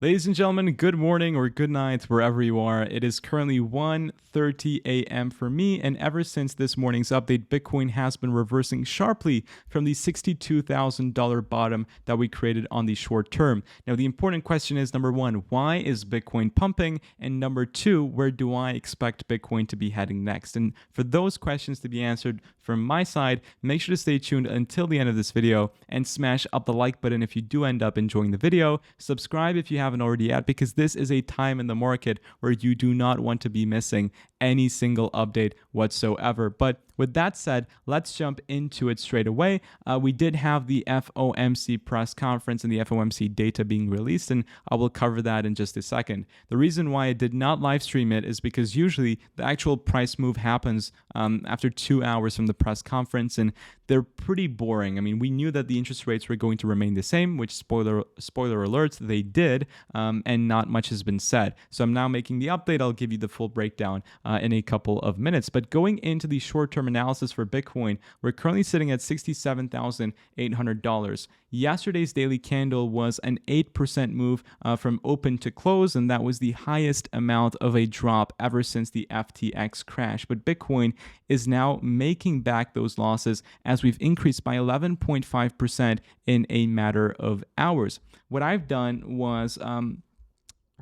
Ladies and gentlemen, good morning or good night wherever you are. It is currently 1:30 a.m. for me, and ever since this morning's update, Bitcoin has been reversing sharply from the $62,000 bottom that we created on the short term. Now, the important question is, number one, why is Bitcoin pumping? And number two, where do I expect Bitcoin to be heading next? And for those questions to be answered from my side, make sure to stay tuned until the end of this video and smash up the like button if you do end up enjoying the video. Subscribe if you haven't already yet, because this is a time in the market where you do not want to be missing any single update whatsoever. But with that said, let's jump into it straight away. We did have the FOMC press conference and the FOMC data being released, and I will cover that in just a second. The reason why I did not live stream it is because usually the actual price move happens after 2 hours from the press conference, and they're pretty boring. I mean, we knew that the interest rates were going to remain the same, which spoiler alert, they did, and not much has been said. So I'm now making the update. I'll give you the full breakdown in a couple of minutes. But going into the short-term analysis for Bitcoin, we're currently sitting at $67,800. Yesterday's daily candle was an 8% move from open to close, and that was the highest amount of a drop ever since the FTX crash. But Bitcoin is now making back those losses as we've increased by 11.5% in a matter of hours. What I've done was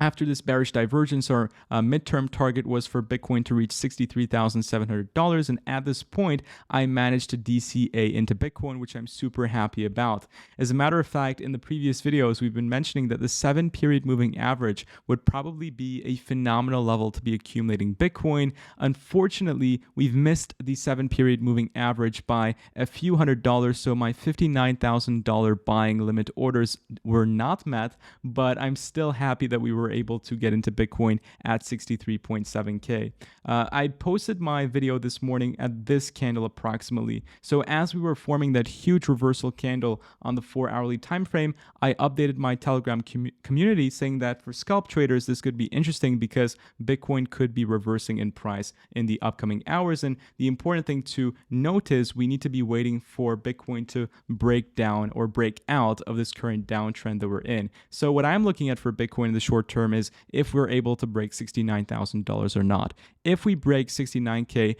after this bearish divergence, our midterm target was for Bitcoin to reach $63,700. And at this point, I managed to DCA into Bitcoin, which I'm super happy about. As a matter of fact, in the previous videos, we've been mentioning that the 7-period moving average would probably be a phenomenal level to be accumulating Bitcoin. Unfortunately, we've missed the 7-period moving average by a few $100s. So my $59,000 buying limit orders were not met, but I'm still happy that we were able to get into Bitcoin at 63.7K. I posted my video this morning at this candle approximately. So as we were forming that huge reversal candle on the 4-hourly time frame, I updated my Telegram community saying that for scalp traders, this could be interesting because Bitcoin could be reversing in price in the upcoming hours. And the important thing to note is we need to be waiting for Bitcoin to break down or break out of this current downtrend that we're in. So what I'm looking at for Bitcoin in the short term is if we're able to break $69,000 or not. If we break 69K,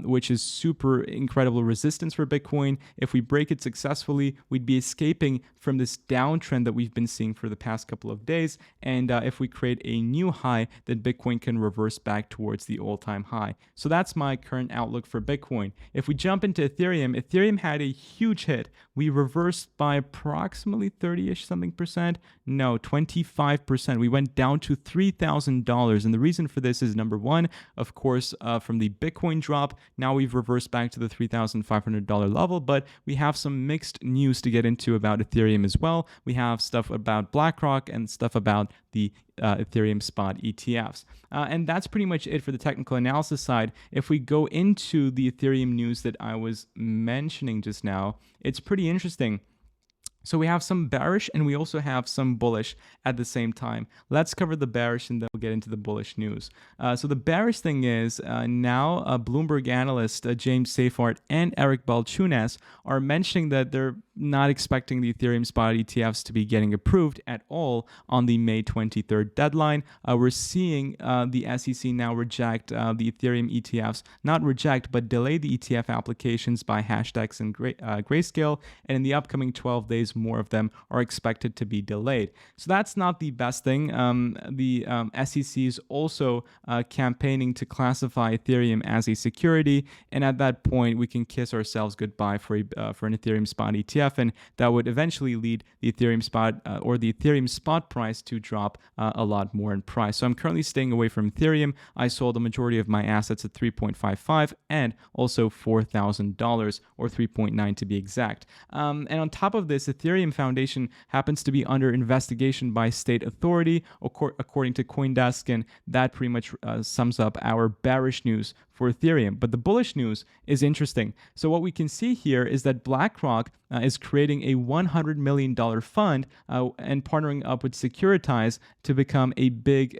which is super incredible resistance for Bitcoin, if we break it successfully, we'd be escaping from this downtrend that we've been seeing for the past couple of days. And if we create a new high, then Bitcoin can reverse back towards the all-time high. So that's my current outlook for Bitcoin. If we jump into Ethereum, Ethereum had a huge hit. We reversed by approximately 30-ish something percent. No, 25%. We went down to $3,000. And the reason for this is, number one, of course, from the Bitcoin drop, now we've reversed back to the $3,500 level, but we have some mixed news to get into about Ethereum as well. We have stuff about BlackRock and stuff about the Ethereum spot ETFs. And that's pretty much it for the technical analysis side. If we go into the Ethereum news that I was mentioning just now, it's pretty interesting. So we have some bearish and we also have some bullish at the same time. Let's cover the bearish and then we'll get into the bullish news. So the bearish thing is now Bloomberg analyst James Seyffart and Eric Balchunas are mentioning that they're not expecting the Ethereum spot ETFs to be getting approved at all on the May 23rd deadline. We're seeing the SEC now reject the Ethereum ETFs, not reject, but delay the ETF applications by Hashdex and Grayscale. And in the upcoming 12 days, more of them are expected to be delayed. So that's not the best thing. The SEC is also campaigning to classify Ethereum as a security. And at that point, we can kiss ourselves goodbye for an Ethereum spot ETF. And that would eventually lead the Ethereum spot or the Ethereum spot price to drop a lot more in price. So I'm currently staying away from Ethereum. I sold the majority of my assets at 3.55 and also $4,000 or 3.9 to be exact. And on top of this, Ethereum Foundation happens to be under investigation by state authority, according to CoinDesk, and that pretty much sums up our bearish news for Ethereum. But the bullish news is interesting. So what we can see here is that BlackRock is creating a $100 million fund and partnering up with Securitize to become a big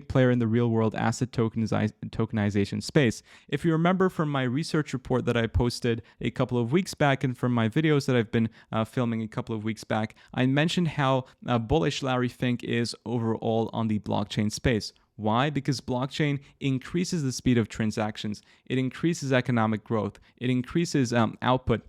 player in the real world asset tokenization space. If you remember from my research report that I posted a couple of weeks back and from my videos that I've been filming a couple of weeks back, I mentioned how bullish Larry Fink is overall on the blockchain space. Why? Because blockchain increases the speed of transactions. It increases economic growth. It increases output.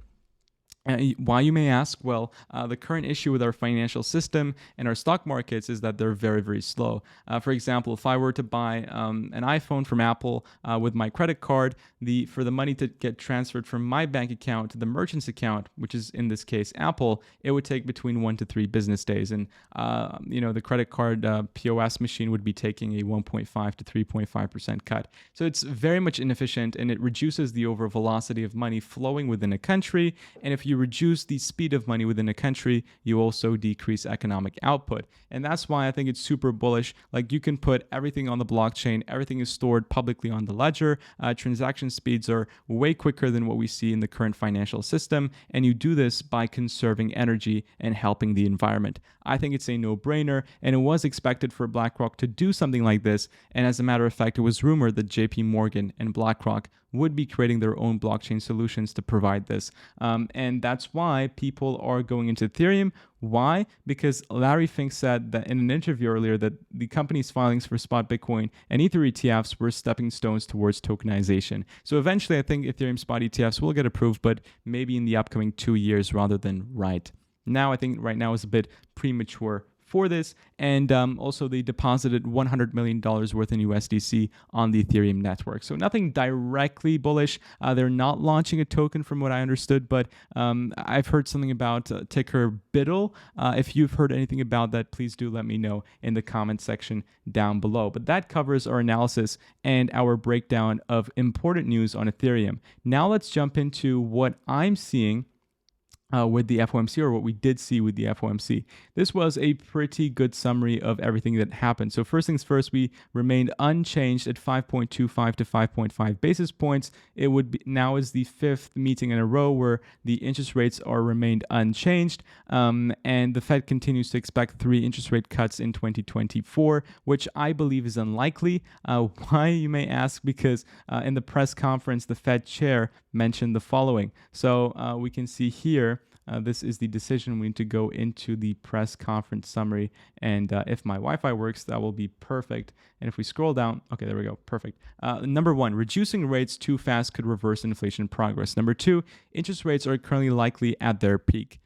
Why, you may ask? Well, the current issue with our financial system and our stock markets is that they're very, very slow. For example, if I were to buy an iPhone from Apple with my credit card, for the money to get transferred from my bank account to the merchant's account, which is in this case Apple, it would take between 1 to 3 business days. And the credit card POS machine would be taking a 1.5 to 3.5% cut. So it's very much inefficient, and it reduces the overall velocity of money flowing within a country. And if you reduce the speed of money within a country, you also decrease economic output. And that's why I think it's super bullish. Like, you can put everything on the blockchain, everything is stored publicly on the ledger, transaction speeds are way quicker than what we see in the current financial system, and you do this by conserving energy and helping the environment. I think it's a no-brainer, and it was expected for BlackRock to do something like this. And as a matter of fact, it was rumored that JP Morgan and BlackRock would be creating their own blockchain solutions to provide this. And that's why people are going into Ethereum. Why? Because Larry Fink said that in an interview earlier that the company's filings for spot Bitcoin and Ether ETFs were stepping stones towards tokenization. So eventually, I think Ethereum spot ETFs will get approved, but maybe in the upcoming 2 years rather than right now. I think right now is a bit premature for this, and also they deposited $100 million worth in USDC on the Ethereum network. So nothing directly bullish. They're not launching a token from what I understood, but I've heard something about ticker BIDL. If you've heard anything about that, please do let me know in the comment section down below. But that covers our analysis and our breakdown of important news on Ethereum. Now let's jump into what I'm seeing with the FOMC, or what we did see with the FOMC. This was a pretty good summary of everything that happened. So first things first, we remained unchanged at 5.25 to 5.5 basis points. It would be, now is the 5th meeting in a row where the interest rates are remained unchanged, and the Fed continues to expect 3 interest rate cuts in 2024, which I believe is unlikely. Why, you may ask? Because in the press conference, the Fed chair mentioned the following. So we can see here, this is the decision. We need to go into the press conference summary, and if my Wi-Fi works, that will be perfect. And if we scroll down, okay, there we go, perfect. Number 1, reducing rates too fast could reverse inflation progress. Number 2, interest rates are currently likely at their peak.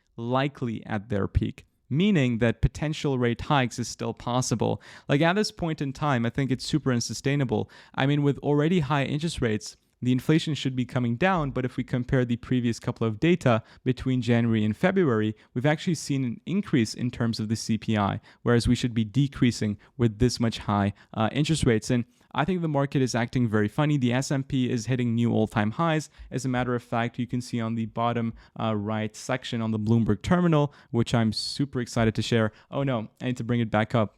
Meaning that potential rate hikes is still possible. Like, at this point in time, I think it's super unsustainable. I mean, with already high interest rates, the inflation should be coming down, but if we compare the previous couple of data between January and February, we've actually seen an increase in terms of the CPI, whereas we should be decreasing with this much high interest rates. And I think the market is acting very funny. The S&P is hitting new all-time highs. As a matter of fact, you can see on the bottom right section on the Bloomberg terminal, which I'm super excited to share. Oh no, I need to bring it back up.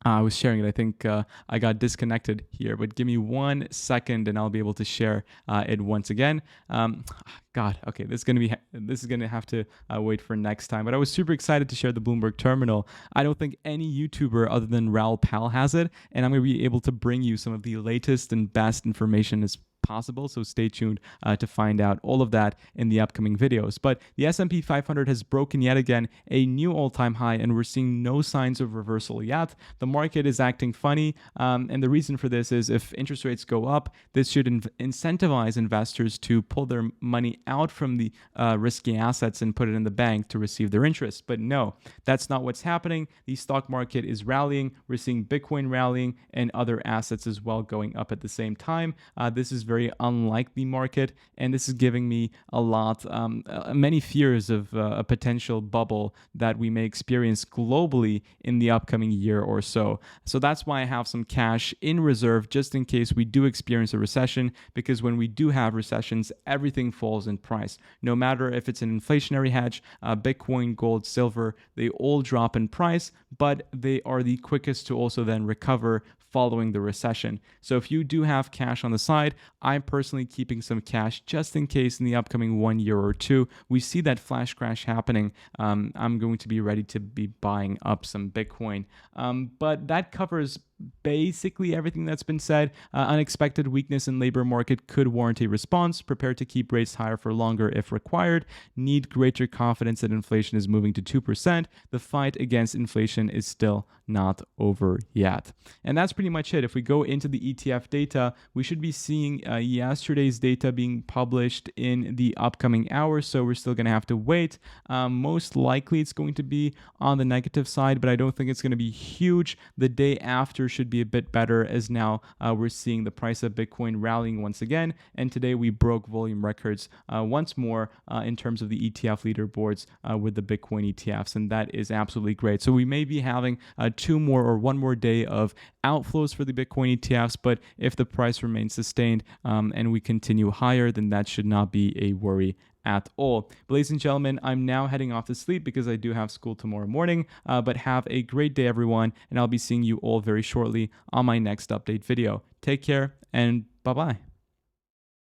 I was sharing it. I think I got disconnected here, but give me 1 second and I'll be able to share it once again. God, okay, this is gonna have to wait for next time. But I was super excited to share the Bloomberg terminal. I don't think any YouTuber other than Raoul Pal has it, and I'm gonna be able to bring you some of the latest and best information as possible, so stay tuned to find out all of that in the upcoming videos. But the S&P 500 has broken yet again a new all-time high, and we're seeing no signs of reversal yet. The market is acting funny, and the reason for this is if interest rates go up, this should incentivize investors to pull their money out from the risky assets and put it in the bank to receive their interest. But no, that's not what's happening. The stock market is rallying. We're seeing Bitcoin rallying and other assets as well going up at the same time. This is very unlike the market, and this is giving me many fears of a potential bubble that we may experience globally in the upcoming year or so. So that's why I have some cash in reserve just in case we do experience a recession, because when we do have recessions, everything falls in price. No matter if it's an inflationary hedge, Bitcoin, gold, silver, they all drop in price, but they are the quickest to also then recover following the recession. So if you do have cash on the side, I'm personally keeping some cash just in case in the upcoming 1 year or two we see that flash crash happening. I'm going to be ready to be buying up some Bitcoin. But that covers basically everything that's been said. Unexpected weakness in labor market could warrant a response. Prepare to keep rates higher for longer if required. Need greater confidence that inflation is moving to 2%. The fight against inflation is still not over yet. And that's pretty much it. If we go into the ETF data, we should be seeing yesterday's data being published in the upcoming hours. So we're still going to have to wait. Most likely it's going to be on the negative side, but I don't think it's going to be huge. The day after should be a bit better, as now we're seeing the price of Bitcoin rallying once again. And today we broke volume records once more in terms of the ETF leaderboards with the Bitcoin ETFs. And that is absolutely great. So we may be having one more day of outflows for the Bitcoin ETFs, but if the price remains sustained and we continue higher, then that should not be a worry at all. But ladies and gentlemen, I'm now heading off to sleep because I do have school tomorrow morning, but have a great day, everyone, and I'll be seeing you all very shortly on my next update video. Take care and bye-bye.